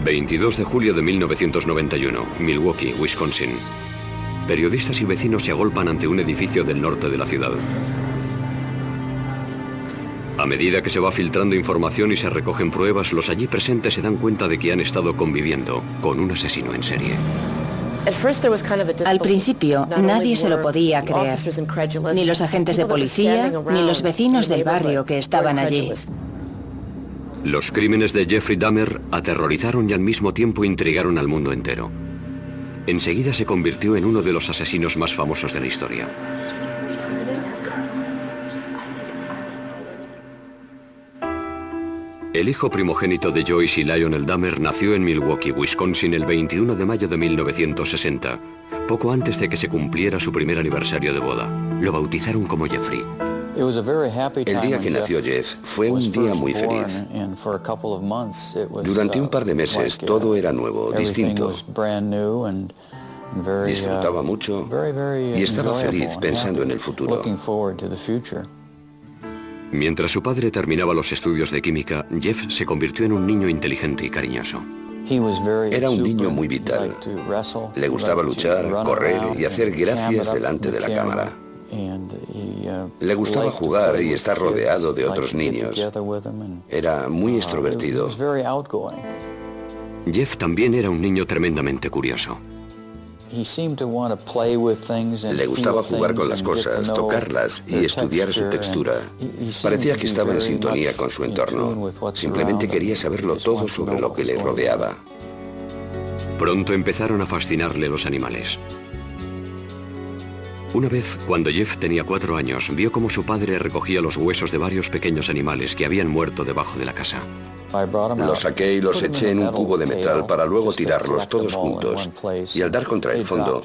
22 de julio de 1991, Milwaukee, Wisconsin. Periodistas y vecinos se agolpan ante un edificio del norte de la ciudad. A medida que se va filtrando información y se recogen pruebas, los allí presentes se dan cuenta de que han estado conviviendo con un asesino en serie. Al principio, nadie se lo podía creer, ni los agentes de policía, ni los vecinos del barrio que estaban allí. Los crímenes de Jeffrey Dahmer aterrorizaron y al mismo tiempo intrigaron al mundo entero. Enseguida se convirtió en uno de los asesinos más famosos de la historia. El hijo primogénito de Joyce y Lionel Dahmer nació en Milwaukee, Wisconsin, el 21 de mayo de 1960, poco antes de que se cumpliera su primer aniversario de boda. Lo bautizaron como Jeffrey. El día que nació Jeff fue un día muy feliz. Durante un par de meses todo era nuevo, distinto. Disfrutaba mucho y estaba feliz pensando en el futuro. Mientras su padre terminaba los estudios de química, Jeff se convirtió en un niño inteligente y cariñoso. Era un niño muy vital. Le gustaba luchar, correr y hacer gracias delante de la cámara. Le gustaba jugar y estar rodeado de otros niños. Era muy extrovertido. Jeff también era un niño tremendamente curioso. Le gustaba jugar con las cosas, tocarlas y estudiar su textura. Parecía que estaba en sintonía con su entorno. Simplemente quería saberlo todo sobre lo que le rodeaba. Pronto empezaron a fascinarle los animales. Una vez, cuando Jeff tenía 4 años, vio cómo su padre recogía los huesos de varios pequeños animales que habían muerto debajo de la casa. Los saqué y los eché en un cubo de metal para luego tirarlos todos juntos. Y al dar contra el fondo,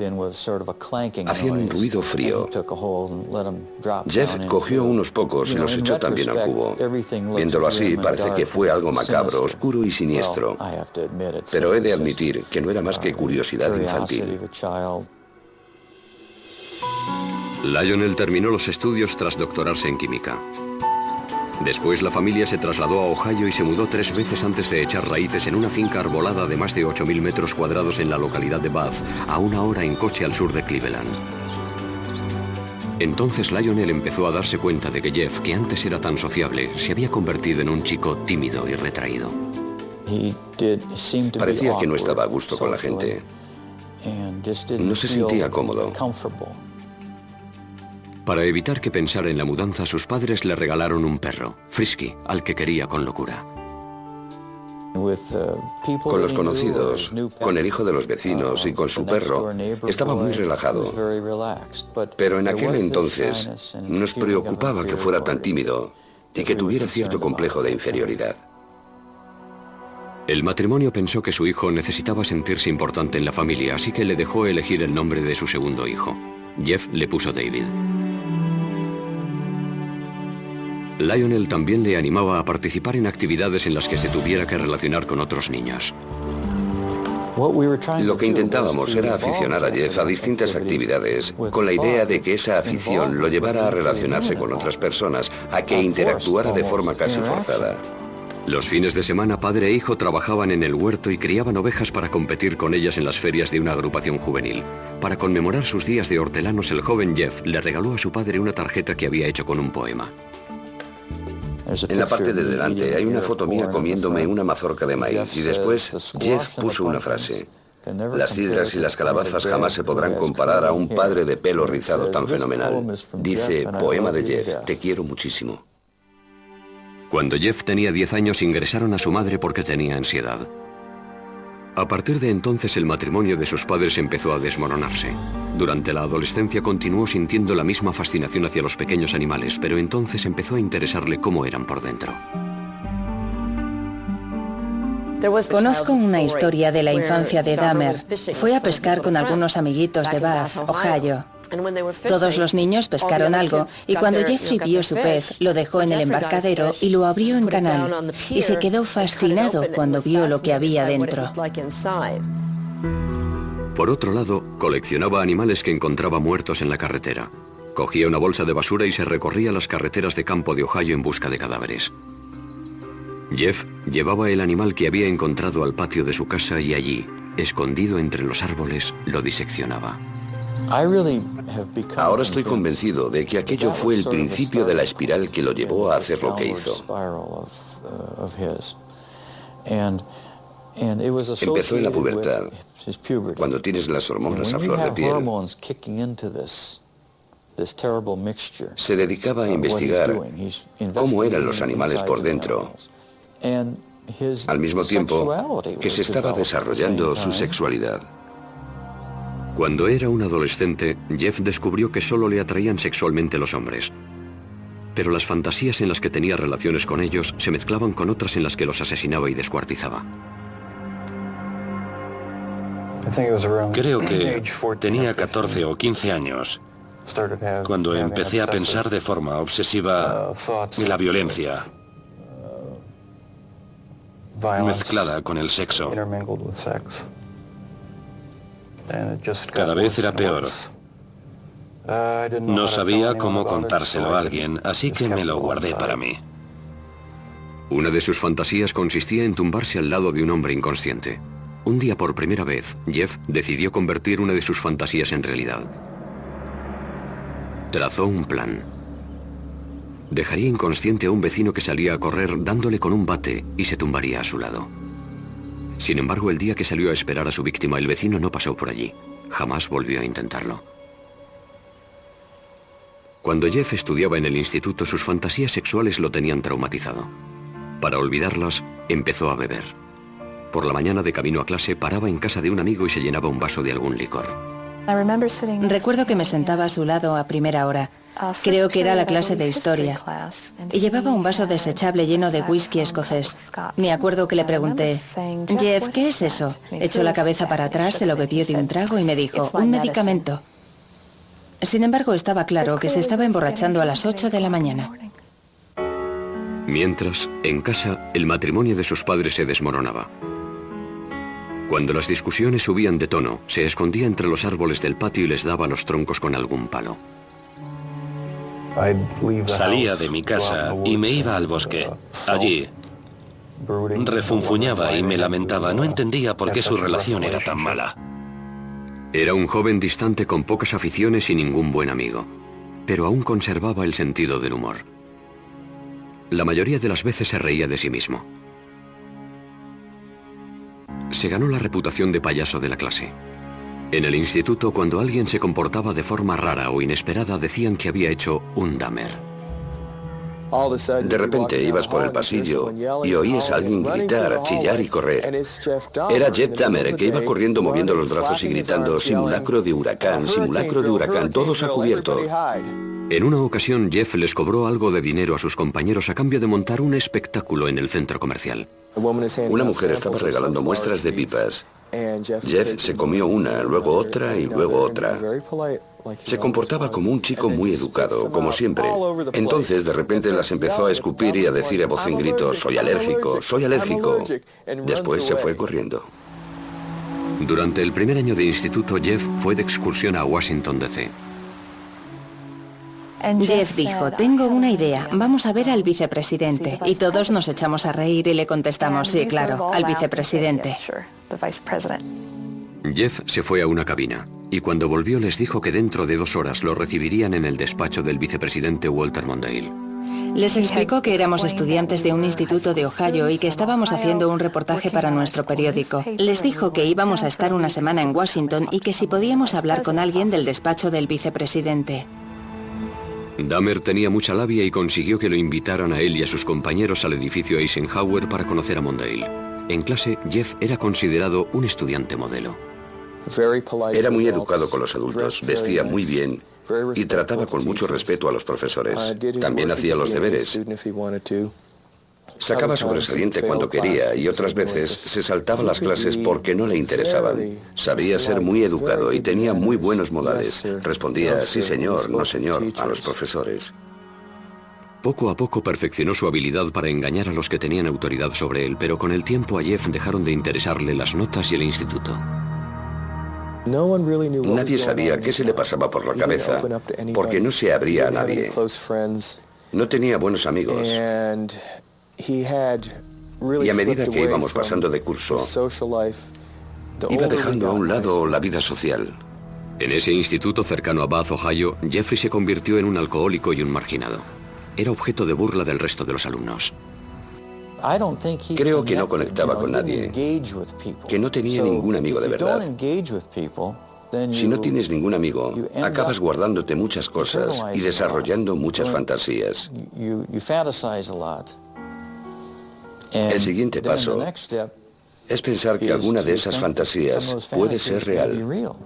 hacían un ruido frío. Jeff cogió unos pocos y los echó también al cubo. Viéndolo así, parece que fue algo macabro, oscuro y siniestro. Pero he de admitir que no era más que curiosidad infantil. Lionel terminó los estudios tras doctorarse en química. Después la familia se trasladó a Ohio y se mudó 3 veces antes de echar raíces en una finca arbolada de más de 8.000 metros cuadrados en la localidad de Bath, a 1 hora en coche al sur de Cleveland. Entonces Lionel empezó a darse cuenta de que Jeff, que antes era tan sociable, se había convertido en un chico tímido y retraído. Parecía que no estaba a gusto con la gente. No se sentía cómodo. Para evitar que pensara en la mudanza, sus padres le regalaron un perro, Frisky, al que quería con locura. Con los conocidos, con el hijo de los vecinos y con su perro, estaba muy relajado. Pero en aquel entonces nos preocupaba que fuera tan tímido y que tuviera cierto complejo de inferioridad. El matrimonio pensó que su hijo necesitaba sentirse importante en la familia, así que le dejó elegir el nombre de su segundo hijo. Jeff le puso David. Lionel también le animaba a participar en actividades en las que se tuviera que relacionar con otros niños. Lo que intentábamos era aficionar a Jeff a distintas actividades, con la idea de que esa afición lo llevara a relacionarse con otras personas, a que interactuara de forma casi forzada. Los fines de semana, padre e hijo trabajaban en el huerto y criaban ovejas para competir con ellas en las ferias de una agrupación juvenil. Para conmemorar sus días de hortelanos, el joven Jeff le regaló a su padre una tarjeta que había hecho con un poema. En la parte de delante hay una foto mía comiéndome una mazorca de maíz y después Jeff puso una frase. Las cidras y las calabazas jamás se podrán comparar a un padre de pelo rizado tan fenomenal. Dice, poema de Jeff, te quiero muchísimo. Cuando Jeff tenía 10 años ingresaron a su madre porque tenía ansiedad. A partir de entonces el matrimonio de sus padres empezó a desmoronarse. Durante la adolescencia continuó sintiendo la misma fascinación hacia los pequeños animales, pero entonces empezó a interesarle cómo eran por dentro. Conozco una historia de la infancia de Dahmer. Fue a pescar con algunos amiguitos de Bath, Ohio. Todos los niños pescaron algo y cuando Jeffrey vio su pez, lo dejó en el embarcadero y lo abrió en canal. Y se quedó fascinado cuando vio lo que había dentro. Por otro lado, coleccionaba animales que encontraba muertos en la carretera. Cogía una bolsa de basura y se recorría las carreteras de campo de Ohio en busca de cadáveres. Jeff llevaba el animal que había encontrado al patio de su casa y allí, escondido entre los árboles, lo diseccionaba. Ahora estoy convencido de que aquello fue el principio de la espiral que lo llevó a hacer lo que hizo. Empezó en la pubertad, cuando tienes las hormonas a flor de piel. Se dedicaba a investigar cómo eran los animales por dentro, al mismo tiempo que se estaba desarrollando su sexualidad. Cuando era un adolescente, Jeff descubrió que solo le atraían sexualmente los hombres. Pero las fantasías en las que tenía relaciones con ellos se mezclaban con otras en las que los asesinaba y descuartizaba. Creo que tenía 14 o 15 años cuando empecé a pensar de forma obsesiva en la violencia mezclada con el sexo. Cada vez era peor. No sabía cómo contárselo a alguien, así que me lo guardé para mí. Una de sus fantasías consistía en tumbarse al lado de un hombre inconsciente. Un día, por primera vez, Jeff decidió convertir una de sus fantasías en realidad. Trazó un plan. Dejaría inconsciente a un vecino que salía a correr dándole con un bate y se tumbaría a su lado. Sin embargo, el día que salió a esperar a su víctima, el vecino no pasó por allí. Jamás volvió a intentarlo. Cuando Jeff estudiaba en el instituto, sus fantasías sexuales lo tenían traumatizado. Para olvidarlas, empezó a beber. Por la mañana, de camino a clase, paraba en casa de un amigo y se llenaba un vaso de algún licor. Recuerdo que me sentaba a su lado a primera hora. Creo que era la clase de historia. Y llevaba un vaso desechable lleno de whisky escocés. Me acuerdo que le pregunté, Jeff, ¿qué es eso? Echó la cabeza para atrás, se lo bebió de un trago y me dijo, un medicamento. Sin embargo, estaba claro que se estaba emborrachando a las 8 de la mañana. Mientras, en casa, el matrimonio de sus padres se desmoronaba. Cuando las discusiones subían de tono, se escondía entre los árboles del patio y les daba los troncos con algún palo. Salía de mi casa y me iba al bosque. Allí refunfuñaba y me lamentaba. No entendía por qué su relación era tan mala. Era un joven distante con pocas aficiones y ningún buen amigo, pero aún conservaba el sentido del humor. La mayoría de las veces se reía de sí mismo. Se ganó la reputación de payaso de la clase. En el instituto, cuando alguien se comportaba de forma rara o inesperada, decían que había hecho un Dahmer. De repente ibas por el pasillo y oías a alguien gritar, chillar y correr. Era Jeff Dahmer, que iba corriendo moviendo los brazos y gritando, simulacro de huracán, todos a cubierto. En una ocasión, Jeff les cobró algo de dinero a sus compañeros a cambio de montar un espectáculo en el centro comercial. Una mujer estaba regalando muestras de pipas. Jeff se comió una, luego otra y luego otra. Se comportaba como un chico muy educado, como siempre. Entonces, de repente, las empezó a escupir y a decir a voz en grito, soy alérgico, soy alérgico. Después se fue corriendo. Durante el primer año de instituto, Jeff fue de excursión a Washington, D.C. Jeff dijo, tengo una idea, vamos a ver al vicepresidente. Y todos nos echamos a reír y le contestamos, sí, claro, al vicepresidente. Jeff se fue a una cabina y cuando volvió les dijo que dentro de 2 horas lo recibirían en el despacho del vicepresidente Walter Mondale. Les explicó que éramos estudiantes de un instituto de Ohio y que estábamos haciendo un reportaje para nuestro periódico. Les dijo que íbamos a estar una semana en Washington y que si podíamos hablar con alguien del despacho del vicepresidente. Dahmer tenía mucha labia y consiguió que lo invitaran a él y a sus compañeros al edificio Eisenhower para conocer a Mondale. En clase, Jeff era considerado un estudiante modelo. Era muy educado con los adultos, vestía muy bien y trataba con mucho respeto a los profesores. También hacía los deberes. Sacaba sobresaliente cuando quería y otras veces se saltaba las clases porque no le interesaban. Sabía ser muy educado y tenía muy buenos modales. Respondía, sí señor, no señor, a los profesores. Poco a poco perfeccionó su habilidad para engañar a los que tenían autoridad sobre él, pero con el tiempo a Jeff dejaron de interesarle las notas y el instituto. Nadie sabía qué se le pasaba por la cabeza, porque no se abría a nadie. No tenía buenos amigos. Y a medida que íbamos pasando de curso, iba dejando a un lado la vida social. En ese instituto cercano a Bath, Ohio, Jeffrey se convirtió en un alcohólico y un marginado. Era objeto de burla del resto de los alumnos. Creo que no conectaba con nadie, que no tenía ningún amigo de verdad. Si no tienes ningún amigo, acabas guardándote muchas cosas y desarrollando muchas fantasías. El siguiente paso es pensar que alguna de esas fantasías puede ser real.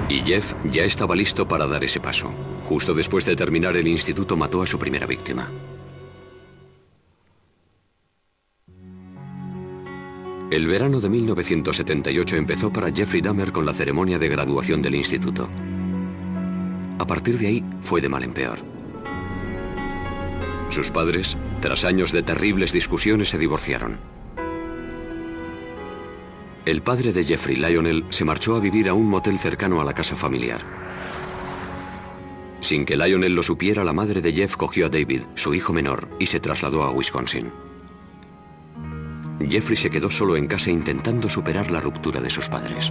Y Jeff ya estaba listo para dar ese paso. Justo después de terminar el instituto mató a su primera víctima. El verano de 1978 empezó para Jeffrey Dahmer con la ceremonia de graduación del instituto. A partir de ahí fue de mal en peor. Sus padres, tras años de terribles discusiones, se divorciaron. El padre de Jeffrey, Lionel, se marchó a vivir a un motel cercano a la casa familiar. Sin que Lionel lo supiera, la madre de Jeff cogió a David, su hijo menor, y se trasladó a Wisconsin. Jeffrey se quedó solo en casa intentando superar la ruptura de sus padres.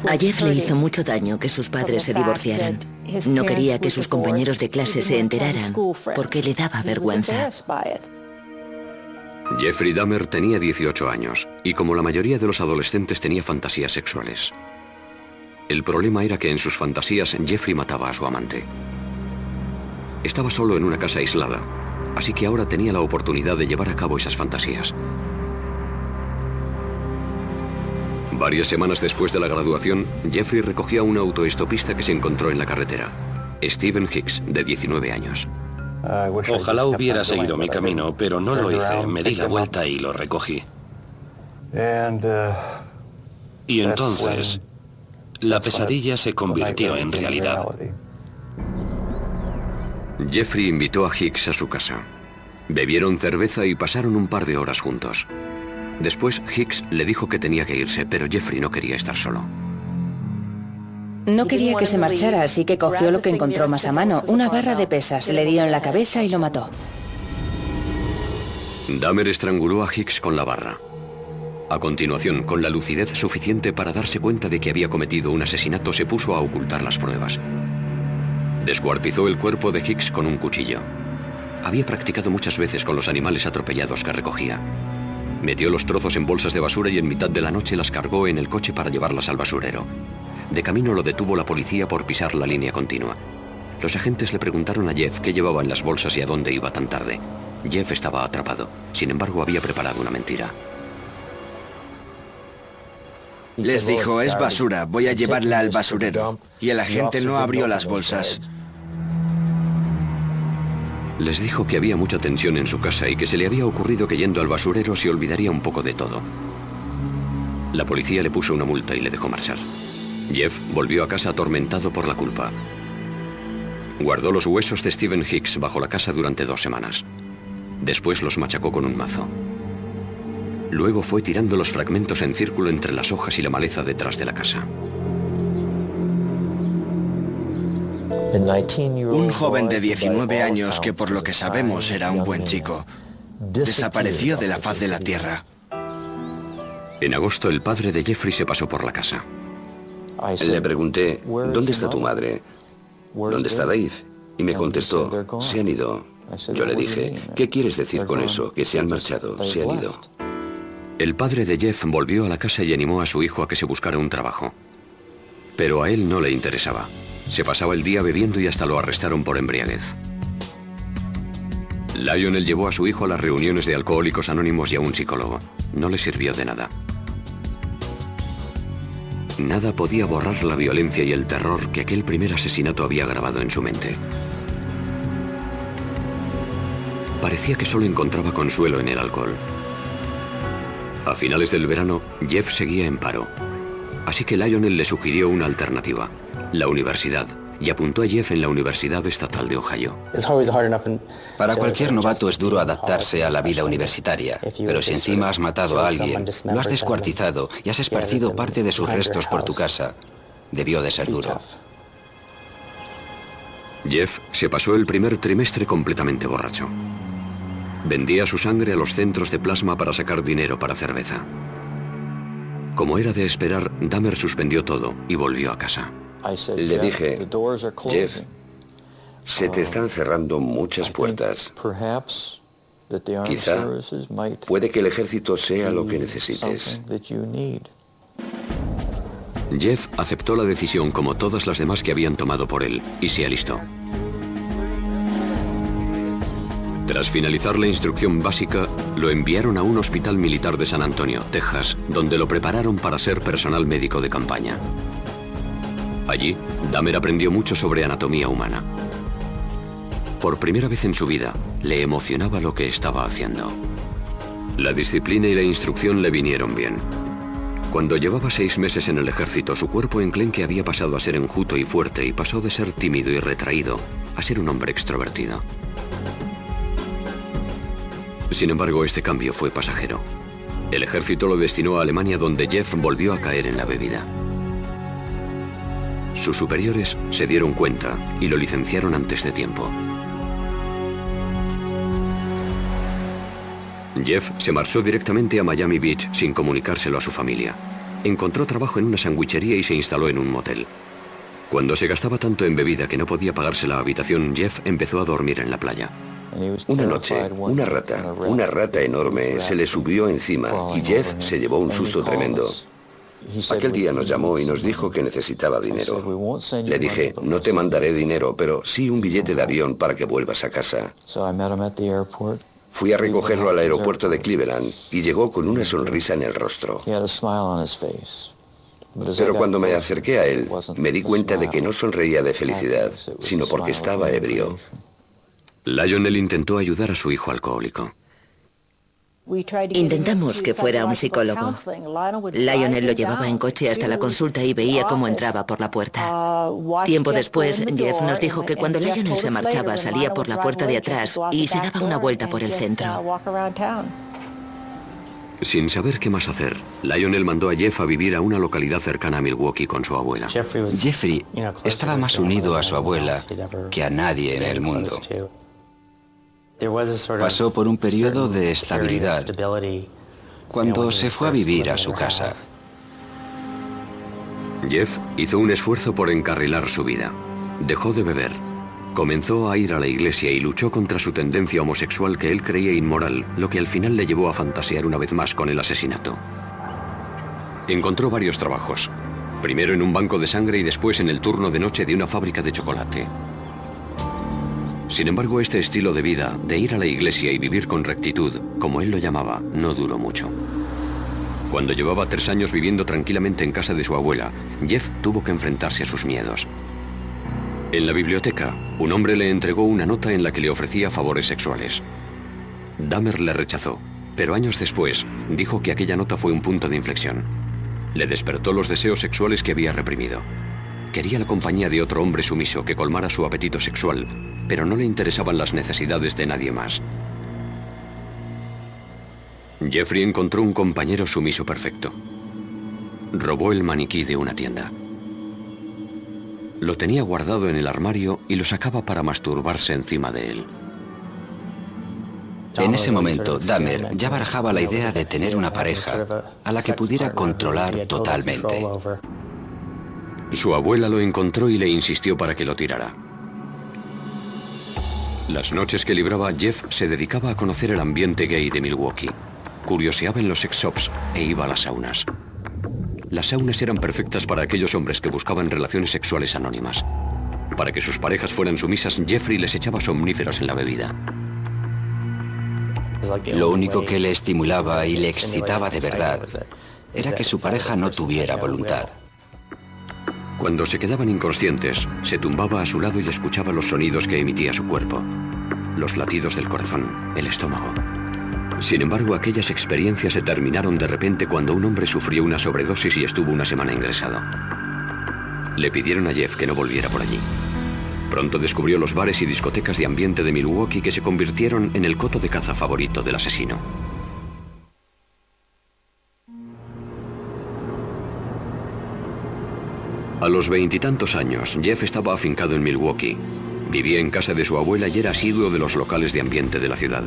A Jeff le hizo mucho daño que sus padres se divorciaran. No quería que sus compañeros de clase se enteraran, porque le daba vergüenza. Jeffrey Dahmer tenía 18 años, y como la mayoría de los adolescentes tenía fantasías sexuales. El problema era que en sus fantasías Jeffrey mataba a su amante. Estaba solo en una casa aislada, así que ahora tenía la oportunidad de llevar a cabo esas fantasías. Varias semanas después de la graduación, Jeffrey recogió a un autoestopista que se encontró en la carretera, Stephen Hicks, de 19 años. Ojalá hubiera seguido mi camino, pero no lo hice. Me di la vuelta y lo recogí. Y entonces, la pesadilla se convirtió en realidad. Jeffrey invitó a Hicks a su casa. Bebieron cerveza y pasaron un par de horas juntos. Después, Hicks le dijo que tenía que irse, pero Jeffrey no quería estar solo. No quería que se marchara, así que cogió lo que encontró más a mano, una barra de pesas, le dio en la cabeza y lo mató. Dahmer estranguló a Hicks con la barra. A continuación, con la lucidez suficiente para darse cuenta de que había cometido un asesinato, se puso a ocultar las pruebas. Descuartizó el cuerpo de Hicks con un cuchillo. Había practicado muchas veces con los animales atropellados que recogía. Metió los trozos en bolsas de basura y en mitad de la noche las cargó en el coche para llevarlas al basurero. De camino lo detuvo la policía por pisar la línea continua. Los agentes le preguntaron a Jeff qué llevaba en las bolsas y a dónde iba tan tarde. Jeff estaba atrapado. Sin embargo, había preparado una mentira. Les dijo, es basura, voy a llevarla al basurero. Y el agente no abrió las bolsas. Les dijo que había mucha tensión en su casa y que se le había ocurrido que yendo al basurero se olvidaría un poco de todo. La policía le puso una multa y le dejó marchar. Jeff volvió a casa atormentado por la culpa. Guardó los huesos de Stephen Hicks bajo la casa durante 2 semanas. Después los machacó con un mazo. Luego fue tirando los fragmentos en círculo entre las hojas y la maleza detrás de la casa. Un joven de 19 años que por lo que sabemos era un buen chico, desapareció de la faz de la tierra. En agosto, el padre de Jeffrey se pasó por la casa. Le pregunté, ¿dónde está tu madre? ¿Dónde está Dave? Y me contestó, se han ido. Yo le dije, ¿qué quieres decir con eso? Que se han marchado, se han ido. El padre de Jeff volvió a la casa y animó a su hijo a que se buscara un trabajo. Pero a él no le interesaba. Se pasaba el día bebiendo y hasta lo arrestaron por embriaguez. Lionel llevó a su hijo a las reuniones de Alcohólicos Anónimos y a un psicólogo. No le sirvió de nada. Nada podía borrar la violencia y el terror que aquel primer asesinato había grabado en su mente. Parecía que solo encontraba consuelo en el alcohol. A finales del verano, Jeff seguía en paro. Así que Lionel le sugirió una alternativa, la universidad, y apuntó a Jeff en la Universidad Estatal de Ohio. Para cualquier novato es duro adaptarse a la vida universitaria, pero si encima has matado a alguien, lo has descuartizado y has esparcido parte de sus restos por tu casa, debió de ser duro. Jeff se pasó el primer trimestre completamente borracho. Vendía su sangre a los centros de plasma para sacar dinero para cerveza. Como era de esperar, Dahmer suspendió todo y volvió a casa. Le dije, Jeff, se te están cerrando muchas puertas. Quizá puede que el ejército sea lo que necesites. Jeff aceptó la decisión como todas las demás que habían tomado por él y se alistó. Tras finalizar la instrucción básica, lo enviaron a un hospital militar de San Antonio, Texas, donde lo prepararon para ser personal médico de campaña. Allí, Dahmer aprendió mucho sobre anatomía humana. Por primera vez en su vida, le emocionaba lo que estaba haciendo. La disciplina y la instrucción le vinieron bien. Cuando llevaba 6 meses en el ejército, su cuerpo enclenque había pasado a ser enjuto y fuerte y pasó de ser tímido y retraído a ser un hombre extrovertido. Sin embargo, este cambio fue pasajero. El ejército lo destinó a Alemania, donde Jeff volvió a caer en la bebida. Sus superiores se dieron cuenta y lo licenciaron antes de tiempo. Jeff se marchó directamente a Miami Beach sin comunicárselo a su familia. Encontró trabajo en una sandwichería y se instaló en un motel. Cuando se gastaba tanto en bebida que no podía pagarse la habitación, Jeff empezó a dormir en la playa. Una noche, una rata enorme se le subió encima y Jeff se llevó un susto tremendo. Aquel día nos llamó y nos dijo que necesitaba dinero. Le dije, no te mandaré dinero, pero sí un billete de avión para que vuelvas a casa. Fui a recogerlo al aeropuerto de Cleveland y llegó con una sonrisa en el rostro. Pero cuando me acerqué a él, me di cuenta de que no sonreía de felicidad, sino porque estaba ebrio. Lionel intentó ayudar a su hijo alcohólico. Intentamos que fuera un psicólogo. Lionel lo llevaba en coche hasta la consulta y veía cómo entraba por la puerta. Tiempo después, Jeff nos dijo que cuando Lionel se marchaba, salía por la puerta de atrás y se daba una vuelta por el centro. Sin saber qué más hacer, Lionel mandó a Jeff a vivir a una localidad cercana a Milwaukee con su abuela. Jeffrey estaba más unido a su abuela que a nadie en el mundo. Pasó por un periodo de estabilidad cuando se fue a vivir a su casa. Jeff hizo un esfuerzo por encarrilar su vida. Dejó de beber, comenzó a ir a la iglesia y luchó contra su tendencia homosexual que él creía inmoral, lo que al final le llevó a fantasear una vez más con el asesinato. Encontró varios trabajos, primero en un banco de sangre y después en el turno de noche de una fábrica de chocolate. Sin embargo, este estilo de vida, de ir a la iglesia y vivir con rectitud, como él lo llamaba, no duró mucho. Cuando llevaba 3 años viviendo tranquilamente en casa de su abuela, Jeff tuvo que enfrentarse a sus miedos. En la biblioteca, un hombre le entregó una nota en la que le ofrecía favores sexuales. Dahmer le rechazó, pero años después dijo que aquella nota fue un punto de inflexión. Le despertó los deseos sexuales que había reprimido. Quería la compañía de otro hombre sumiso que colmara su apetito sexual, pero no le interesaban las necesidades de nadie más. Jeffrey encontró un compañero sumiso perfecto. Robó el maniquí de una tienda. Lo tenía guardado en el armario y lo sacaba para masturbarse encima de él. En ese momento, Dahmer ya barajaba la idea de tener una pareja a la que pudiera controlar totalmente. Su abuela lo encontró y le insistió para que lo tirara. Las noches que libraba, Jeff se dedicaba a conocer el ambiente gay de Milwaukee. Curioseaba en los sex shops e iba a las saunas. Las saunas eran perfectas para aquellos hombres que buscaban relaciones sexuales anónimas. Para que sus parejas fueran sumisas, Jeffrey les echaba somníferos en la bebida. Lo único que le estimulaba y le excitaba de verdad era que su pareja no tuviera voluntad. Cuando se quedaban inconscientes, se tumbaba a su lado y escuchaba los sonidos que emitía su cuerpo. Los latidos del corazón, el estómago. Sin embargo, aquellas experiencias se terminaron de repente cuando un hombre sufrió una sobredosis y estuvo una semana ingresado. Le pidieron a Jeff que no volviera por allí. Pronto descubrió los bares y discotecas de ambiente de Milwaukee que se convirtieron en el coto de caza favorito del asesino. A los 20 y tantos años, Jeff estaba afincado en Milwaukee. Vivía en casa de su abuela y era asiduo de los locales de ambiente de la ciudad.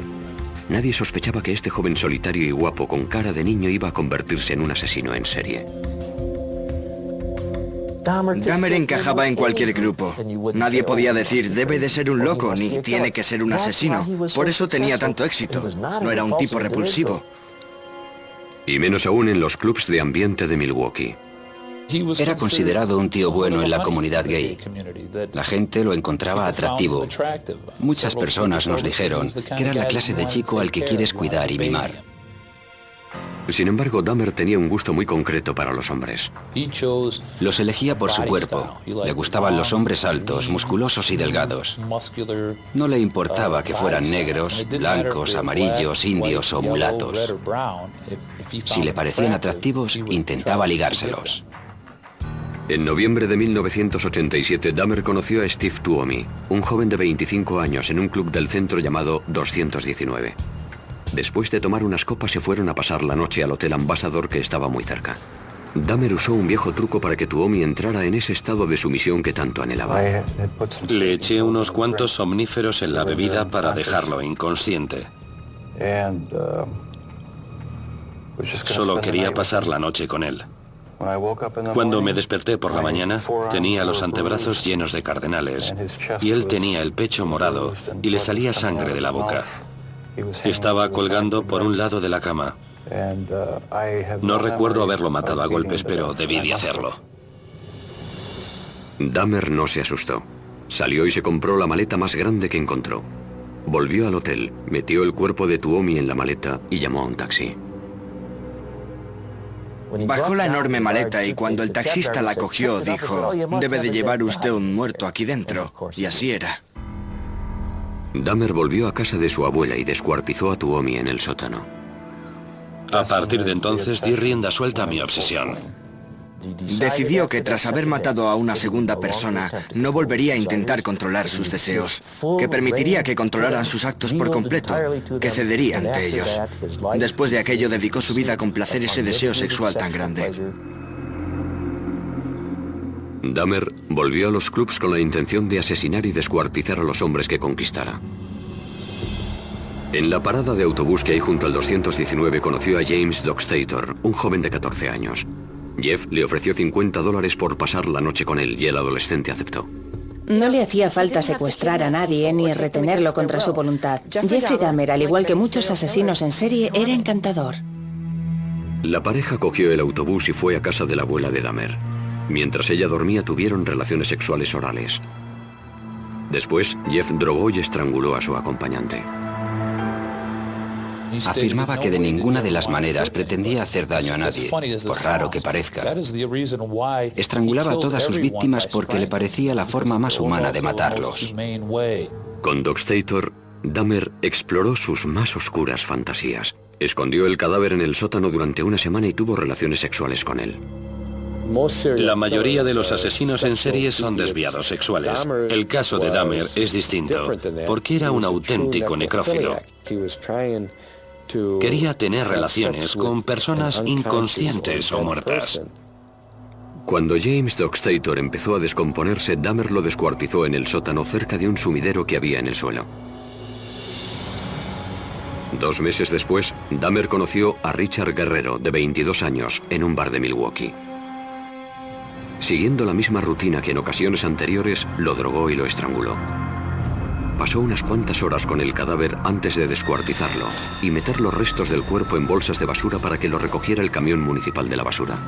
nadie sospechaba que este joven solitario y guapo con cara de niño iba a convertirse en un asesino en serie. Dahmer encajaba en cualquier grupo. Nadie podía decir, debe de ser un loco, ni tiene que ser un asesino. Por eso tenía tanto éxito. No era un tipo repulsivo. Y menos aún en los clubs de ambiente de Milwaukee. Era considerado un tío bueno en la comunidad gay. La gente lo encontraba atractivo. Muchas personas nos dijeron que era la clase de chico al que quieres cuidar y mimar. Sin embargo, Dahmer tenía un gusto muy concreto para los hombres. Los elegía por su cuerpo. Le gustaban los hombres altos, musculosos y delgados. No le importaba que fueran negros, blancos, amarillos, indios o mulatos. Si le parecían atractivos, intentaba ligárselos. En noviembre de 1987, Dahmer conoció a Steve Tuomi, un joven de 25 años en un club del centro llamado 219. Después de tomar unas copas se fueron a pasar la noche al Hotel Ambassador, que estaba muy cerca. Dahmer usó un viejo truco para que Tuomi entrara en ese estado de sumisión que tanto anhelaba. Le eché unos cuantos somníferos en la bebida para dejarlo inconsciente. Solo quería pasar la noche con él. Cuando me desperté por la mañana, tenía los antebrazos llenos de cardenales y él tenía el pecho morado y le salía sangre de la boca. Estaba colgando por un lado de la cama. No recuerdo haberlo matado a golpes, pero debí de hacerlo. Dahmer no se asustó. Salió y se compró la maleta más grande que encontró. Volvió al hotel, metió el cuerpo de Tuomi en la maleta y llamó a un taxi. Bajó la enorme maleta y cuando el taxista la cogió dijo, debe de llevar usted un muerto aquí dentro. Y así era. Dahmer volvió a casa de su abuela y descuartizó a Tuomi en el sótano. A partir de entonces di rienda suelta a mi obsesión. Decidió que tras haber matado a una segunda persona, no volvería a intentar controlar sus deseos, que permitiría que controlaran sus actos por completo, que cedería ante ellos. Después de aquello dedicó su vida a complacer ese deseo sexual tan grande. Dahmer volvió a los clubs con la intención de asesinar y descuartizar a los hombres que conquistara. En la parada de autobús que hay junto al 219 conoció a James Dockstator, un joven de 14 años. Jeff le ofreció $50 por pasar la noche con él y el adolescente aceptó. No le hacía falta secuestrar a nadie ni retenerlo contra su voluntad. Jeffrey Dahmer, al igual que muchos asesinos en serie, era encantador. La pareja cogió el autobús y fue a casa de la abuela de Dahmer. Mientras ella dormía, tuvieron relaciones sexuales orales. Después, Jeff drogó y estranguló a su acompañante. Afirmaba que de ninguna de las maneras pretendía hacer daño a nadie, por raro que parezca. Estrangulaba a todas sus víctimas porque le parecía la forma más humana de matarlos. Con Dockstator, Dahmer exploró sus más oscuras fantasías. Escondió el cadáver en el sótano durante una semana y tuvo relaciones sexuales con él. La mayoría de los asesinos en serie son desviados sexuales. El caso de Dahmer es distinto, porque era un auténtico necrófilo. Quería tener relaciones con personas inconscientes o muertas. Cuando James Dockstator empezó a descomponerse, Dahmer lo descuartizó en el sótano cerca de un sumidero que había en el suelo. 2 meses después, Dahmer conoció a Richard Guerrero, de 22 años, en un bar de Milwaukee. Siguiendo la misma rutina que en ocasiones anteriores, lo drogó y lo estranguló. Pasó unas cuantas horas con el cadáver antes de descuartizarlo y meter los restos del cuerpo en bolsas de basura para que lo recogiera el camión municipal de la basura.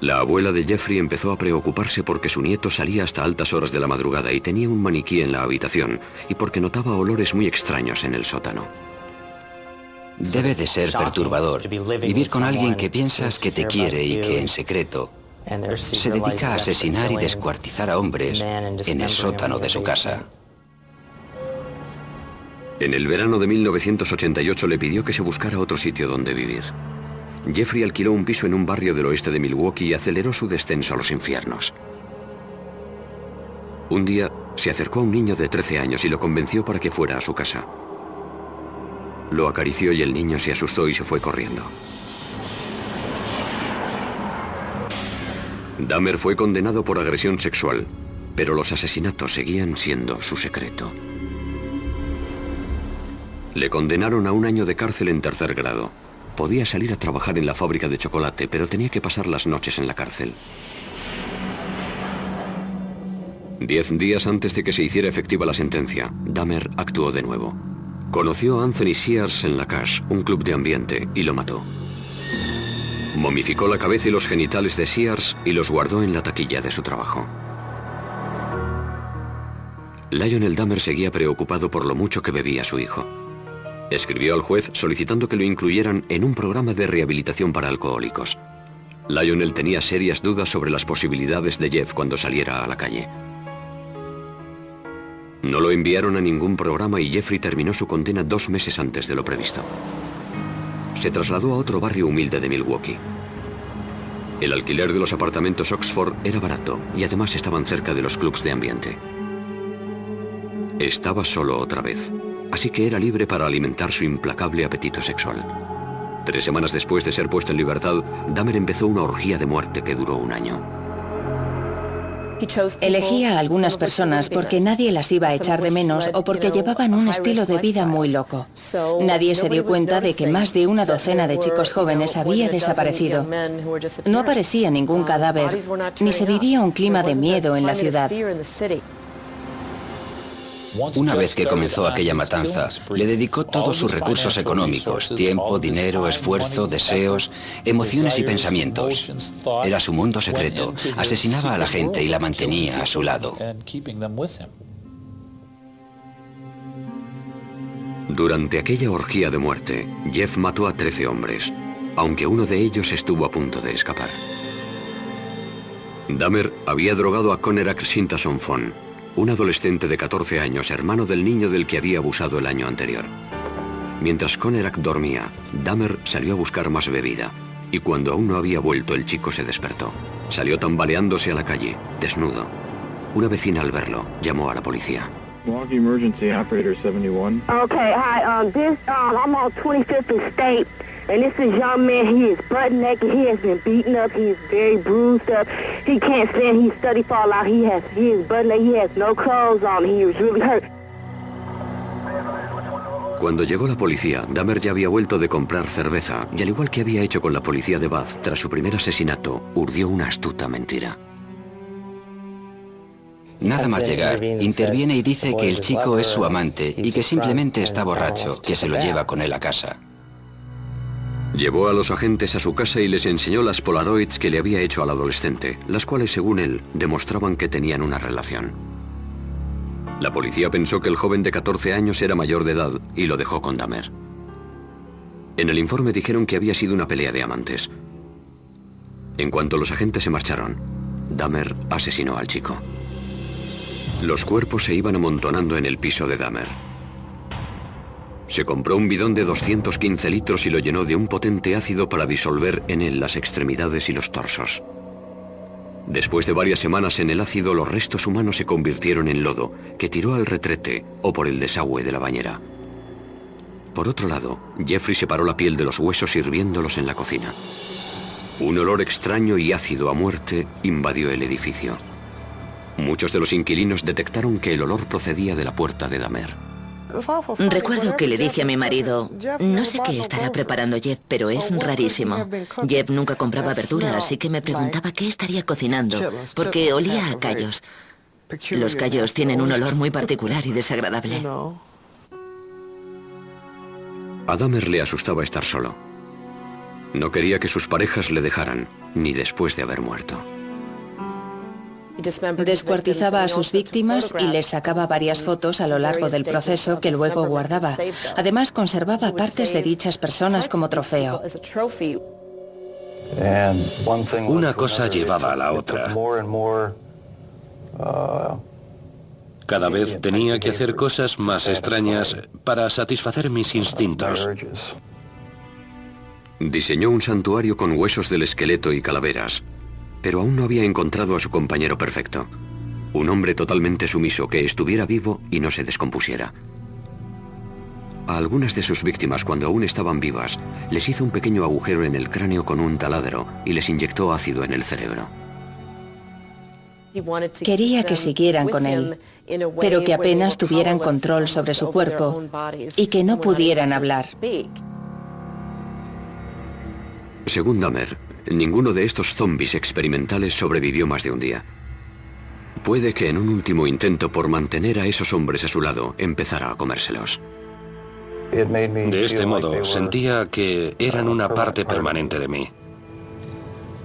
La abuela de Jeffrey empezó a preocuparse porque su nieto salía hasta altas horas de la madrugada y tenía un maniquí en la habitación, y porque notaba olores muy extraños en el sótano. Debe de ser perturbador vivir con alguien que piensas que te quiere y que en secreto se dedica a asesinar y descuartizar a hombres en el sótano de su casa. En el verano de 1988 le pidió que se buscara otro sitio donde vivir. Jeffrey alquiló un piso en un barrio del oeste de Milwaukee y aceleró su descenso a los infiernos. Un día se acercó a un niño de 13 años y lo convenció para que fuera a su casa. Lo acarició y el niño se asustó y se fue corriendo. Dahmer fue condenado por agresión sexual. pero los asesinatos seguían siendo su secreto. Le condenaron a 1 año de cárcel en 3er grado. Podía salir a trabajar en la fábrica de chocolate, pero tenía que pasar las noches en la cárcel. 10 días antes de que se hiciera efectiva la sentencia, Dahmer actuó de nuevo. Conoció a Anthony Sears en La Cache, un club de ambiente, y lo mató. Momificó la cabeza y los genitales de Sears y los guardó en la taquilla de su trabajo. Lionel Dahmer seguía preocupado por lo mucho que bebía su hijo. Escribió al juez solicitando que lo incluyeran en un programa de rehabilitación para alcohólicos. Lionel tenía serias dudas sobre las posibilidades de Jeff cuando saliera a la calle. No lo enviaron a ningún programa y Jeffrey terminó su condena 2 meses antes de lo previsto. Se trasladó a otro barrio humilde de Milwaukee. El alquiler de los apartamentos Oxford era barato y además estaban cerca de los clubs de ambiente. Estaba solo otra vez, así que era libre para alimentar su implacable apetito sexual. 3 semanas después de ser puesto en libertad, Dahmer empezó una orgía de muerte que duró 1 año. Elegía a algunas personas porque nadie las iba a echar de menos o porque llevaban un estilo de vida muy loco. Nadie se dio cuenta de que más de 1 docena de chicos jóvenes había desaparecido. No aparecía ningún cadáver, ni se vivía un clima de miedo en la ciudad. Una vez que comenzó aquella matanza, le dedicó todos sus recursos económicos, tiempo, dinero, esfuerzo, deseos, emociones y pensamientos. Era su mundo secreto. Asesinaba a la gente y la mantenía a su lado. Durante aquella orgía de muerte, Jeff mató a 13 hombres, aunque uno de ellos estuvo a punto de escapar. Dahmer había drogado a Conerak Sintason Fon, un adolescente de 14 años, hermano del niño del que había abusado el año anterior. Mientras Conerak dormía, Dahmer salió a buscar más bebida, y cuando aún no había vuelto, el chico se despertó. Salió tambaleándose a la calle, desnudo. Una vecina, al verlo, llamó a la policía. Milwaukee Emergency Operator 71. Okay, hi, I'm on 25th and State, and this is young man. He is butt naked. He has been beaten up. He is very bruised up. He can't stand. He's study fall out. He is butt naked. He has no clothes on. He was really hurt. Cuando llegó la policía, Dahmer ya había vuelto de comprar cerveza, y al igual que había hecho con la policía de Bath tras su primer asesinato, urdió una astuta mentira. Nada más llegar, interviene y dice que el chico es su amante y que simplemente está borracho, que se lo lleva con él a casa. Llevó a los agentes a su casa y les enseñó las Polaroids que le había hecho al adolescente, las cuales, según él, demostraban que tenían una relación. La policía pensó que el joven de 14 años era mayor de edad y lo dejó con Dahmer. En el informe dijeron que había sido una pelea de amantes. En cuanto los agentes se marcharon, Dahmer asesinó al chico. Los cuerpos se iban amontonando en el piso de Dahmer. Se compró un bidón de 215 litros y lo llenó de un potente ácido para disolver en él las extremidades y los torsos. Después de varias semanas en el ácido, los restos humanos se convirtieron en lodo, que tiró al retrete o por el desagüe de la bañera. Por otro lado, Jeffrey separó la piel de los huesos hirviéndolos en la cocina. Un olor extraño y ácido a muerte invadió el edificio. Muchos de los inquilinos detectaron que el olor procedía de la puerta de Dahmer. Recuerdo que le dije a mi marido, no sé qué estará preparando Jeff, pero es rarísimo. Jeff nunca compraba verdura, así que me preguntaba qué estaría cocinando, porque olía a callos. Los callos tienen un olor muy particular y desagradable. A Dahmer le asustaba estar solo. No quería que sus parejas le dejaran, ni después de haber muerto. Descuartizaba a sus víctimas y les sacaba varias fotos a lo largo del proceso que luego guardaba. Además, conservaba partes de dichas personas como trofeo. Una cosa llevaba a la otra. Cada vez tenía que hacer cosas más extrañas para satisfacer mis instintos. Diseñó un santuario con huesos del esqueleto y calaveras, pero aún no había encontrado a su compañero perfecto. Un hombre totalmente sumiso que estuviera vivo y no se descompusiera. A algunas de sus víctimas, cuando aún estaban vivas, les hizo un pequeño agujero en el cráneo con un taladro y les inyectó ácido en el cerebro. Quería que siguieran con él, pero que apenas tuvieran control sobre su cuerpo y que no pudieran hablar. Según Dahmer, ninguno de estos zombies experimentales sobrevivió más de un día. Puede que en un último intento por mantener a esos hombres a su lado, empezara a comérselos. De este modo, sentía que eran una parte permanente de mí.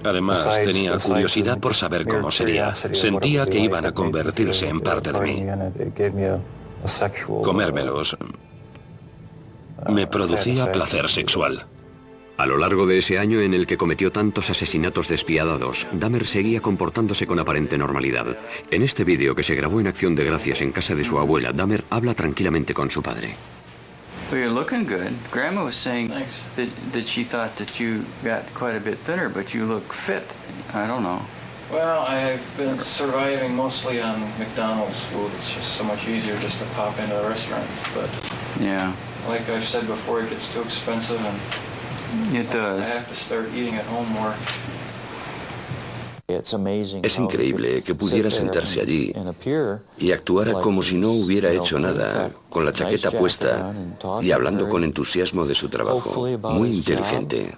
Además, tenía curiosidad por saber cómo sería. Sentía que iban a convertirse en parte de mí. Comérmelos me producía placer sexual. A lo largo de ese año en el que cometió tantos asesinatos despiadados, Dahmer seguía comportándose con aparente normalidad. En este vídeo que se grabó en Acción de Gracias en casa de su abuela, Dahmer habla tranquilamente con su padre. Well, you're looking good. Grandma was saying that she thought that you got quite a bit thinner, but you look fit. I don't know. Well, I've been surviving mostly on McDonald's food. It's just so much easier just to pop into the restaurant. But yeah, like I've said before, it gets too expensive, and it does. I have to start eating at home more. Es increíble que pudiera sentarse allí y actuara como si no hubiera hecho nada, con la chaqueta puesta y hablando con entusiasmo de su trabajo. Muy inteligente.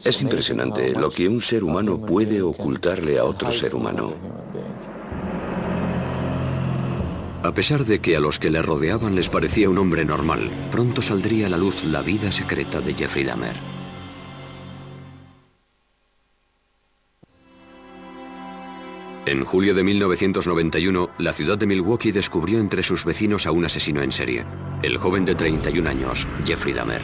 Es impresionante lo que un ser humano puede ocultarle a otro ser humano. A pesar de que a los que le rodeaban les parecía un hombre normal, pronto saldría a la luz la vida secreta de Jeffrey Dahmer. En julio de 1991, la ciudad de Milwaukee descubrió entre sus vecinos a un asesino en serie, el joven de 31 años, Jeffrey Dahmer.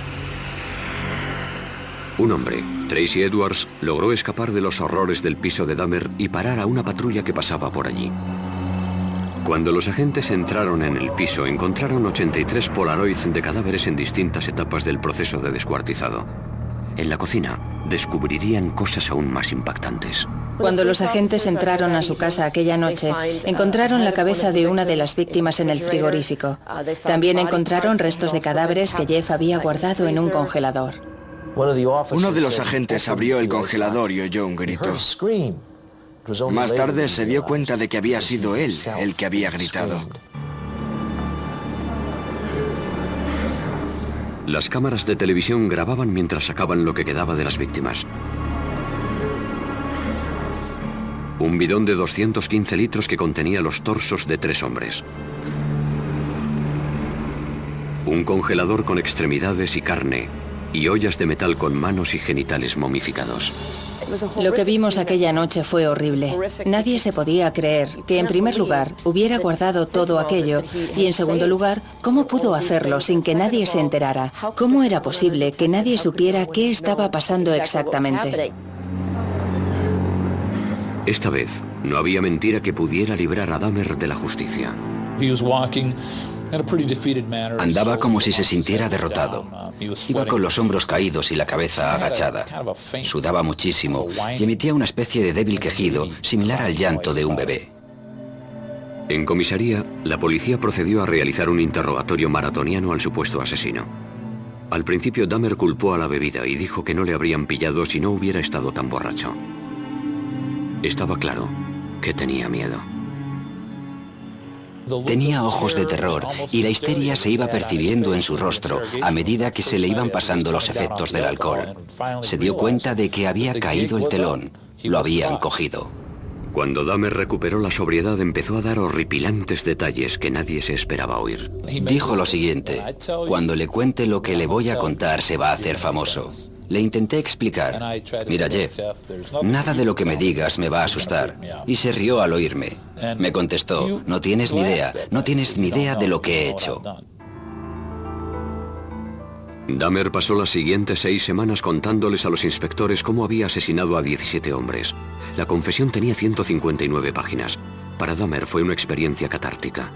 Un hombre, Tracy Edwards, logró escapar de los horrores del piso de Dahmer y parar a una patrulla que pasaba por allí. Cuando los agentes entraron en el piso, encontraron 83 Polaroids de cadáveres en distintas etapas del proceso de descuartizado. En la cocina, descubrirían cosas aún más impactantes. Cuando los agentes entraron a su casa aquella noche, encontraron la cabeza de una de las víctimas en el frigorífico. También encontraron restos de cadáveres que Jeff había guardado en un congelador. Uno de los agentes abrió el congelador y oyó un grito. Más tarde se dio cuenta de que había sido él el que había gritado. Las cámaras de televisión grababan mientras sacaban lo que quedaba de las víctimas. Un bidón de 215 litros que contenía los torsos de 3 hombres. Un congelador con extremidades y carne, y ollas de metal con manos y genitales momificados. Lo que vimos aquella noche fue horrible. Nadie se podía creer que, en primer lugar, hubiera guardado todo aquello y, en segundo lugar, cómo pudo hacerlo sin que nadie se enterara. ¿Cómo era posible que nadie supiera qué estaba pasando exactamente? Esta vez, no había mentira que pudiera librar a Dahmer de la justicia. Andaba como si se sintiera derrotado. Iba con los hombros caídos y la cabeza agachada. Sudaba muchísimo y emitía una especie de débil quejido, similar al llanto de un bebé. En comisaría, la policía procedió a realizar un interrogatorio maratoniano al supuesto asesino. Al principio, Dahmer culpó a la bebida y dijo que no le habrían pillado si no hubiera estado tan borracho. Estaba claro que tenía miedo. Tenía ojos de terror y la histeria se iba percibiendo en su rostro a medida que se le iban pasando los efectos del alcohol. Se dio cuenta de que había caído el telón. Lo habían cogido. Cuando Dahmer recuperó la sobriedad, empezó a dar horripilantes detalles que nadie se esperaba oír. Dijo lo siguiente: cuando le cuente lo que le voy a contar se va a hacer famoso. Le intenté explicar: mira, Jeff, nada de lo que me digas me va a asustar. Y se rió al oírme. Me contestó: no tienes ni idea de lo que he hecho. Dahmer pasó las siguientes 6 semanas contándoles a los inspectores cómo había asesinado a 17 hombres. La confesión tenía 159 páginas. Para Dahmer fue una experiencia catártica.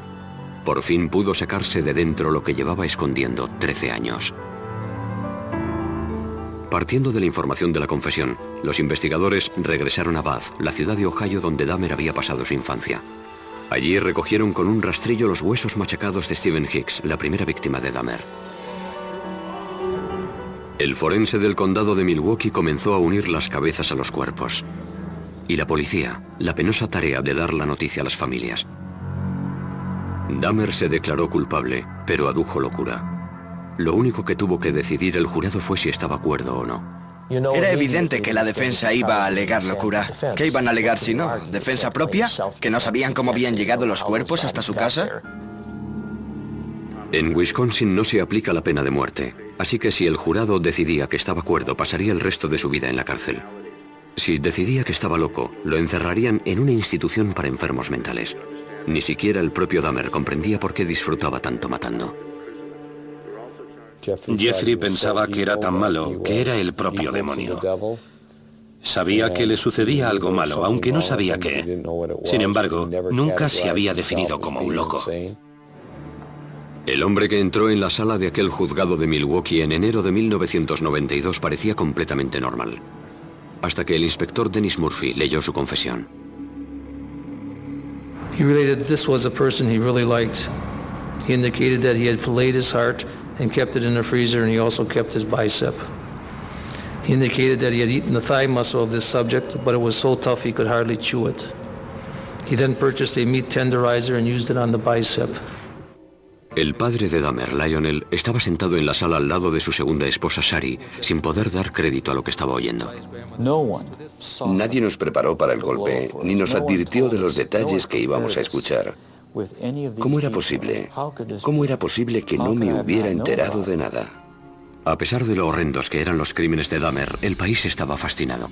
Por fin pudo sacarse de dentro lo que llevaba escondiendo 13 años. Partiendo de la información de la confesión, los investigadores regresaron a Bath, la ciudad de Ohio donde Dahmer había pasado su infancia. Allí recogieron con un rastrillo los huesos machacados de Stephen Hicks, la primera víctima de Dahmer. El forense del condado de Milwaukee comenzó a unir las cabezas a los cuerpos. Y la policía, la penosa tarea de dar la noticia a las familias. Dahmer se declaró culpable, pero adujo locura. Lo único que tuvo que decidir el jurado fue si estaba cuerdo o no. Era evidente que la defensa iba a alegar locura. ¿Qué iban a alegar si no? ¿Defensa propia? ¿Que no sabían cómo habían llegado los cuerpos hasta su casa? En Wisconsin no se aplica la pena de muerte, así que si el jurado decidía que estaba cuerdo, pasaría el resto de su vida en la cárcel. Si decidía que estaba loco, lo encerrarían en una institución para enfermos mentales. Ni siquiera el propio Dahmer comprendía por qué disfrutaba tanto matando. Jeffrey pensaba que era tan malo que era el propio demonio. Sabía que le sucedía algo malo, aunque no sabía qué. Sin embargo, nunca se había definido como un loco. El hombre que entró en la sala de aquel juzgado de Milwaukee en enero de 1992 parecía completamente normal. Hasta que el inspector Dennis Murphy leyó su confesión. He related this was a person he really liked. He indicated that he had filleted his heart and kept it in the freezer, and he also kept his bicep. He indicated that he had eaten the thigh muscle of this subject, but it was so tough he could hardly chew it. He then purchased a meat tenderizer and used it on the bicep. El padre de Dahmer, Lionel, estaba sentado en la sala al lado de su segunda esposa, Shari, sin poder dar crédito a lo que estaba oyendo. Nadie nos preparó para el golpe, ni nos advirtió de los detalles que íbamos a escuchar. ¿Cómo era posible? ¿Cómo era posible que no me hubiera enterado de nada? A pesar de lo horrendos que eran los crímenes de Dahmer, el país estaba fascinado.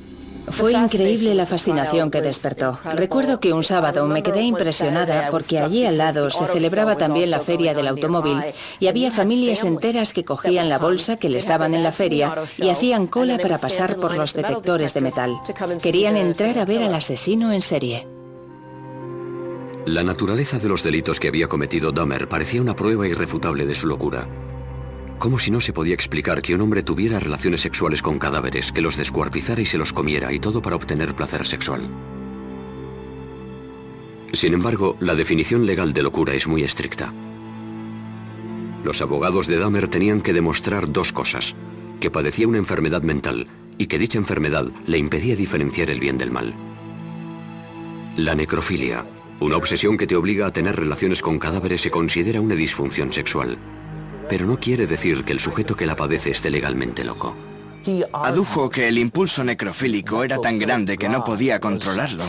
Fue increíble la fascinación que despertó. Recuerdo que un sábado me quedé impresionada porque allí al lado se celebraba también la feria del automóvil y había familias enteras que cogían la bolsa que les daban en la feria y hacían cola para pasar por los detectores de metal. Querían entrar a ver al asesino en serie. La naturaleza de los delitos que había cometido Dahmer parecía una prueba irrefutable de su locura. Como si no se podía explicar que un hombre tuviera relaciones sexuales con cadáveres, que los descuartizara y se los comiera, y todo para obtener placer sexual. Sin embargo, la definición legal de locura es muy estricta. Los abogados de Dahmer tenían que demostrar dos cosas: que padecía una enfermedad mental y que dicha enfermedad le impedía diferenciar el bien del mal. La necrofilia, una obsesión que te obliga a tener relaciones con cadáveres, se considera una disfunción sexual. Pero no quiere decir que el sujeto que la padece esté legalmente loco. Adujo que el impulso necrofílico era tan grande que no podía controlarlo.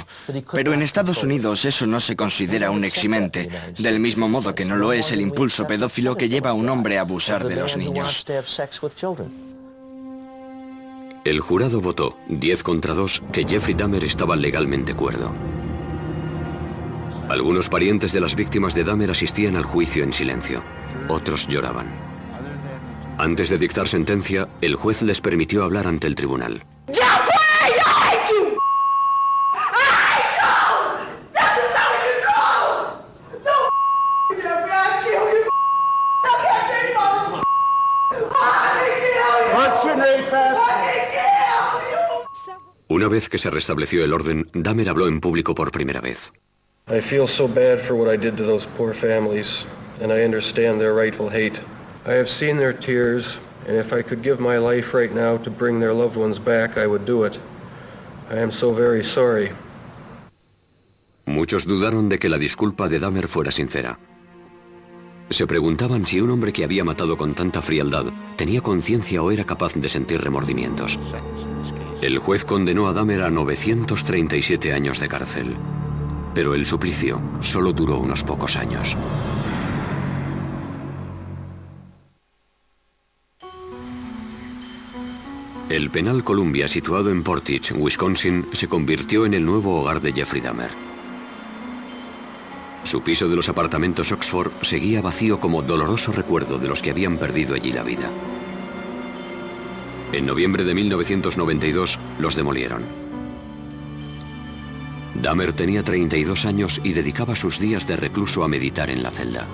Pero en Estados Unidos eso no se considera un eximente, del mismo modo que no lo es el impulso pedófilo que lleva a un hombre a abusar de los niños. El jurado votó, 10 contra 2, que Jeffrey Dahmer estaba legalmente cuerdo. Algunos parientes de las víctimas de Dahmer asistían al juicio en silencio. Otros lloraban. Antes de dictar sentencia, el juez les permitió hablar ante el tribunal. Una vez que se restableció el orden, Dahmer habló en público por primera vez. I feel so bad for what I did to those poor families, and I understand their rightful hate. I have seen their tears, and if I could give my life right now to bring their loved ones back, I would do it. I am so very sorry. Muchos dudaron de que la disculpa de Dahmer fuera sincera. Se preguntaban si un hombre que había matado con tanta frialdad tenía conciencia o era capaz de sentir remordimientos. El juez condenó a Dahmer a 937 años de cárcel. Pero el suplicio solo duró unos pocos años. El penal Columbia, situado en Portage, Wisconsin, se convirtió en el nuevo hogar de Jeffrey Dahmer. Su piso de los apartamentos Oxford seguía vacío como doloroso recuerdo de los que habían perdido allí la vida. En noviembre de 1992 los demolieron. Dahmer tenía 32 años y dedicaba sus días de recluso a meditar en la celda.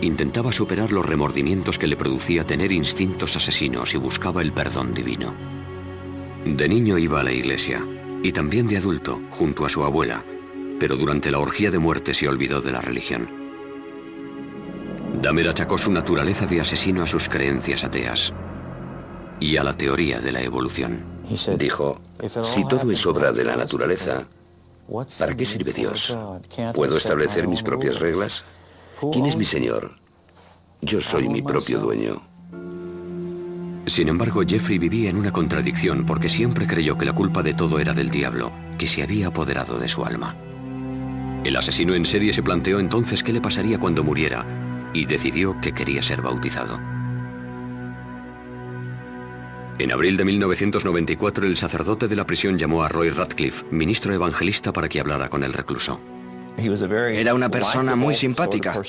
Intentaba superar los remordimientos que le producía tener instintos asesinos y buscaba el perdón divino. De niño iba a la iglesia, y también de adulto, junto a su abuela, pero durante la orgía de muerte se olvidó de la religión. Dahmer achacó su naturaleza de asesino a sus creencias ateas. y a la teoría de la evolución. Dijo, si todo es obra de la naturaleza, ¿para qué sirve Dios? ¿Puedo establecer mis propias reglas? ¿Quién es mi Señor? Yo soy mi propio dueño. Sin embargo, Jeffrey vivía en una contradicción porque siempre creyó que la culpa de todo era del diablo, que se había apoderado de su alma. El asesino en serie se planteó entonces qué le pasaría cuando muriera y decidió que quería ser bautizado. En abril de 1994, el sacerdote de la prisión llamó a Roy Radcliffe, ministro evangelista, para que hablara con el recluso. Era una persona muy simpática.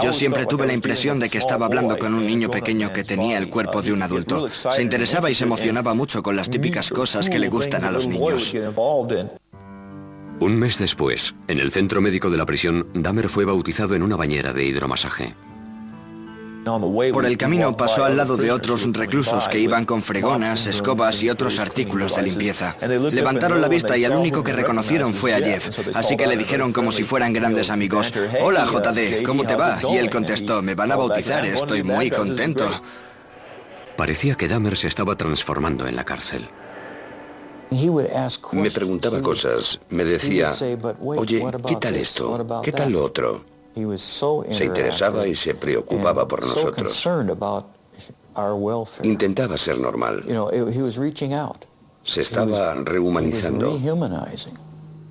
Yo siempre tuve la impresión de que estaba hablando con un niño pequeño que tenía el cuerpo de un adulto. Se interesaba y se emocionaba mucho con las típicas cosas que le gustan a los niños. Un mes después, en el centro médico de la prisión, Dahmer fue bautizado en una bañera de hidromasaje. Por el camino pasó al lado de otros reclusos que iban con fregonas, escobas y otros artículos de limpieza. Levantaron la vista y al único que reconocieron fue a Jeff, así que le dijeron como si fueran grandes amigos: «Hola, JD, ¿cómo te va?». Y él contestó: «Me van a bautizar, estoy muy contento». Parecía que Dahmer se estaba transformando en la cárcel. Me preguntaba cosas, me decía, oye, ¿qué tal esto? ¿Qué tal lo otro? Se interesaba y se preocupaba por nosotros. Intentaba ser normal. Se estaba rehumanizando.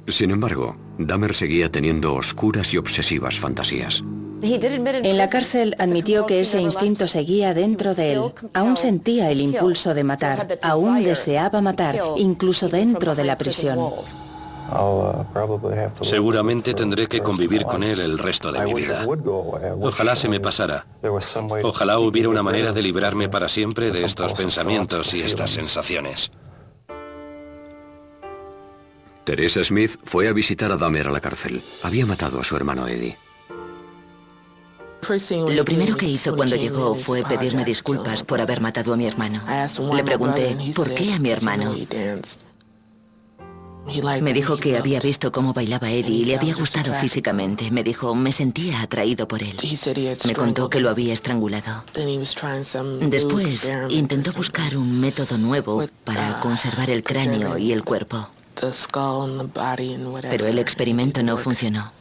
Sin embargo, Dahmer seguía teniendo oscuras y obsesivas fantasías. En la cárcel admitió que ese instinto seguía dentro de él. Aún sentía el impulso de matar, aún deseaba matar, incluso dentro de la prisión. Seguramente tendré que convivir con él el resto de mi vida. Ojalá se me pasara. Ojalá hubiera una manera de librarme para siempre de estos pensamientos y estas sensaciones. Teresa Smith fue a visitar a Dahmer a la cárcel. Había matado a su hermano Eddie. Lo primero que hizo cuando llegó fue pedirme disculpas por haber matado a mi hermano. Le pregunté, ¿por qué a mi hermano? Me dijo que había visto cómo bailaba Eddie y le había gustado físicamente. Me dijo, me sentía atraído por él. Me contó que lo había estrangulado. Después intentó buscar un método nuevo para conservar el cráneo y el cuerpo. Pero el experimento no funcionó.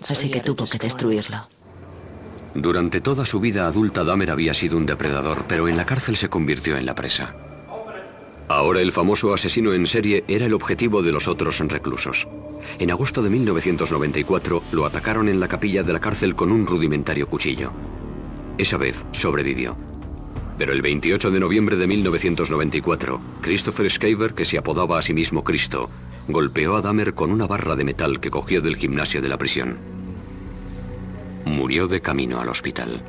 Así que tuvo que destruirlo. Durante toda su vida adulta, Dahmer había sido un depredador, pero en la cárcel se convirtió en la presa. Ahora el famoso asesino en serie era el objetivo de los otros reclusos. En agosto de 1994 lo atacaron en la capilla de la cárcel con un rudimentario cuchillo. Esa vez sobrevivió. Pero el 28 de noviembre de 1994, Christopher Schaefer, que se apodaba a sí mismo Cristo, golpeó a Dahmer con una barra de metal que cogió del gimnasio de la prisión. Murió de camino al hospital.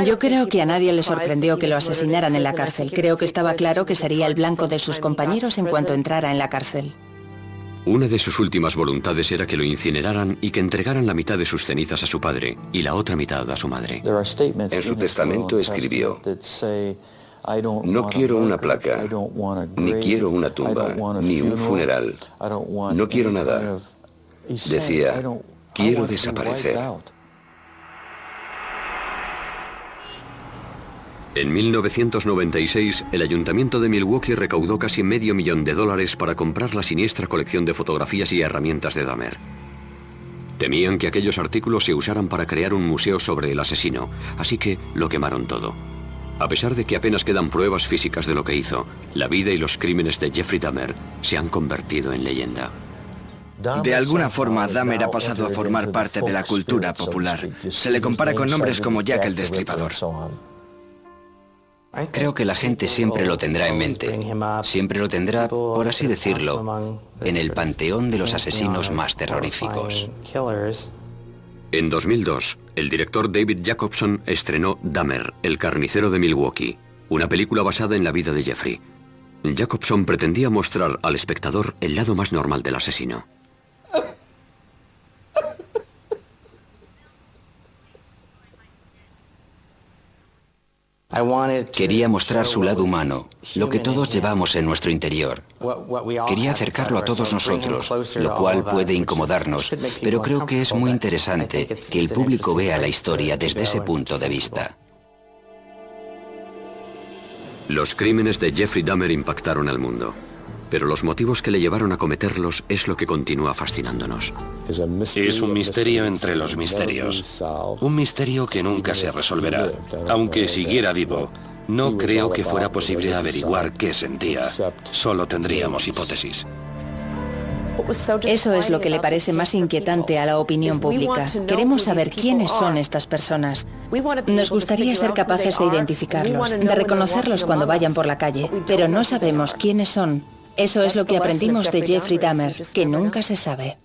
Yo creo que a nadie le sorprendió que lo asesinaran en la cárcel. Creo que estaba claro que sería el blanco de sus compañeros en cuanto entrara en la cárcel. Una de sus últimas voluntades era que lo incineraran y que entregaran la mitad de sus cenizas a su padre y la otra mitad a su madre. En su testamento escribió: no quiero una placa, ni quiero una tumba, ni un funeral. No quiero nada. Decía, quiero desaparecer. En 1996, el ayuntamiento de Milwaukee recaudó casi $500,000 para comprar la siniestra colección de fotografías y herramientas de Dahmer. Temían que aquellos artículos se usaran para crear un museo sobre el asesino, así que lo quemaron todo. A pesar de que apenas quedan pruebas físicas de lo que hizo, la vida y los crímenes de Jeffrey Dahmer se han convertido en leyenda. De alguna forma, Dahmer ha pasado a formar parte de la cultura popular. Se le compara con nombres como Jack el Destripador. Creo que la gente siempre lo tendrá en mente. Siempre lo tendrá, por así decirlo, en el panteón de los asesinos más terroríficos. En 2002, el director David Jacobson estrenó Dahmer, el carnicero de Milwaukee, una película basada en la vida de Jeffrey. Jacobson pretendía mostrar al espectador el lado más normal del asesino. Quería mostrar su lado humano, lo que todos llevamos en nuestro interior. Quería acercarlo a todos nosotros, lo cual puede incomodarnos, pero creo que es muy interesante que el público vea la historia desde ese punto de vista. Los crímenes de Jeffrey Dahmer impactaron al mundo, pero los motivos que le llevaron a cometerlos es lo que continúa fascinándonos. Es un misterio entre los misterios. Un misterio que nunca se resolverá. Aunque siguiera vivo, no creo que fuera posible averiguar qué sentía. Solo tendríamos hipótesis. Eso es lo que le parece más inquietante a la opinión pública. Queremos saber quiénes son estas personas. Nos gustaría ser capaces de identificarlos, de reconocerlos cuando vayan por la calle, pero no sabemos quiénes son. Eso es lo que aprendimos de Jeffrey Dahmer, que nunca se sabe.